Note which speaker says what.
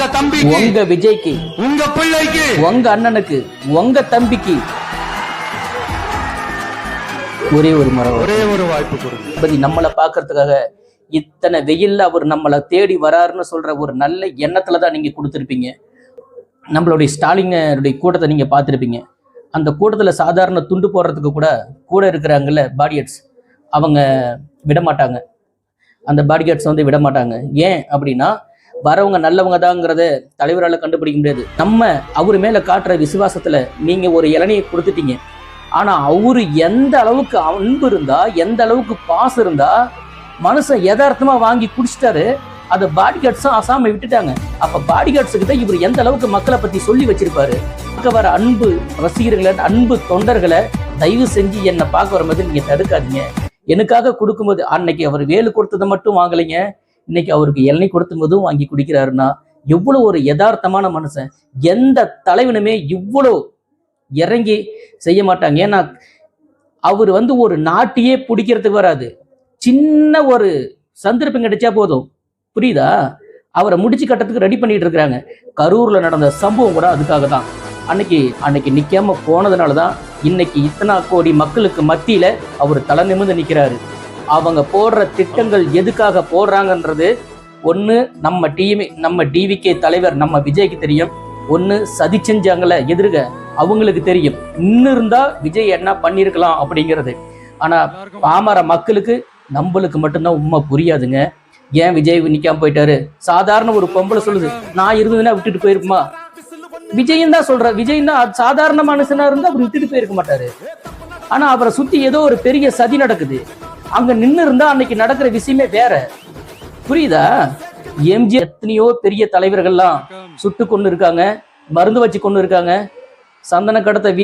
Speaker 1: உங்க தம்பிக்கு,
Speaker 2: உங்க விஜய்க்கு,
Speaker 1: உங்க பிள்ளைக்கு,
Speaker 2: உங்க அண்ணனுக்கு, உங்க தம்பிக்கு ஒரே ஒரு முறை,
Speaker 1: ஒரே ஒரு வாய்ப்பு கொடுங்க.
Speaker 2: நம்மளை பாக்குறதுக்காக இத்தனை வெயில்ல அவர் நம்மளை தேடி வராருன்னு சொல்ற ஒரு நல்ல எண்ணத்துலதான் நீங்க கொடுத்துருப்பீங்க. நம்மளுடைய ஸ்டாலினுடைய கூட்டத்தை நீங்க பார்த்துருப்பீங்க. அந்த கூட்டத்துல சாதாரண துண்டு போடுறதுக்கு கூட இருக்கிறாங்கல்ல பாடிகார்ட்ஸ், அவங்க விட மாட்டாங்க. அந்த பாடிகார்ட்ஸ் வந்து விட மாட்டாங்க. ஏன் அப்படின்னா வரவங்க நல்லவங்க தாங்கிறத தலைவரால் கண்டுபிடிக்க முடியாது. நம்ம அவரு மேல காட்டுற விசுவாசத்துல நீங்க ஒரு இளநியை கொடுத்துட்டீங்க. ஆனா அவரு எந்த அளவுக்கு அன்பு இருந்தா, எந்த அளவுக்கு பாசம் இருந்தா, மனுஷன் யதார்த்தமா வாங்கி குடிச்சிட்டாரு. அதை பாடிகார்ட்ஸும் அசாம விட்டுட்டாங்க. அப்ப பாடிகார்ட்ஸ் கிட்ட இவர் எந்த அளவுக்கு மக்களை பத்தி சொல்லி வச்சிருப்பாரு. வர அன்பு ரசிகர்களை, அன்பு தொண்டர்களை, தயவு செஞ்சு என்னை பார்க்க வரும்போது நீங்க தடுக்காதீங்க. எனக்காக கொடுக்கும்போது, அன்னைக்கு அவர் வேலு கொடுத்ததை மட்டும் வாங்கலைங்க, இன்னைக்கு அவருக்கு இளநீ கொடுத்தும் போதும் வாங்கி குடிக்கிறாருன்னா எவ்வளவு ஒரு யதார்த்தமான மனுஷன். எந்த தலைவனுமே இவ்வளவு இறங்கி செய்ய மாட்டாங்க. ஏன்னா அவர் வந்து ஒரு நாட்டையே பிடிக்கிறதுக்கு வராது. சின்ன ஒரு சந்தர்ப்பம் கிடைச்சா போதும், புரியுதா, அவரை முடிச்சு கட்டத்துக்கு ரெடி பண்ணிட்டு இருக்கிறாங்க. கரூர்ல நடந்த சம்பவம் கூட அதுக்காக தான். அன்னைக்கு நிக்காம போனதுனாலதான் இன்னைக்கு இத்தனை கோடி மக்களுக்கு மத்தியில அவர் தலை நிமிர்ந்து நிக்கிறாரு. அவங்க போடுற திட்டங்கள் எதுக்காக போடுறாங்கன்றது ஒண்ணு நம்ம டிவிகே தலைவர் நம்ம விஜய்க்கு தெரியும். ஒண்ணு சதி செஞ்சாங்கல்ல எதிர்க, அவங்களுக்கு தெரியும். இன்னும் இருந்தா விஜய் என்ன பண்ணிருக்கலாம் அப்படிங்கிறது. ஆனா பாமர மக்களுக்கு, நம்மளுக்கு மட்டும்தான் உண்மை புரியாதுங்க. ஏன் விஜய் நிக்காம போயிட்டாரு? சாதாரண ஒரு பொம்பளை சொல்லுது, நான் இருந்ததுன்னா விட்டுட்டு போயிருக்குமா? விஜயன் தான் சொல்ற, விஜய் தான் சாதாரண மனுஷனா இருந்தா அவர் விட்டுட்டு போயிருக்க மாட்டாரு. ஆனா அவரை சுத்தி ஏதோ ஒரு பெரிய சதி நடக்குது. அங்க நின்று இருந்தா அன்னைக்கு நடக்கிற விஷயமே வேற, புரியுதா? எம்ஜிஆர் எத்தனையோ பெரிய தலைவர்கள்லாம் சுட்டு கொண்டு இருக்காங்க, மருந்து வச்சு கொண்டு இருக்காங்க. சந்தன கடத்தை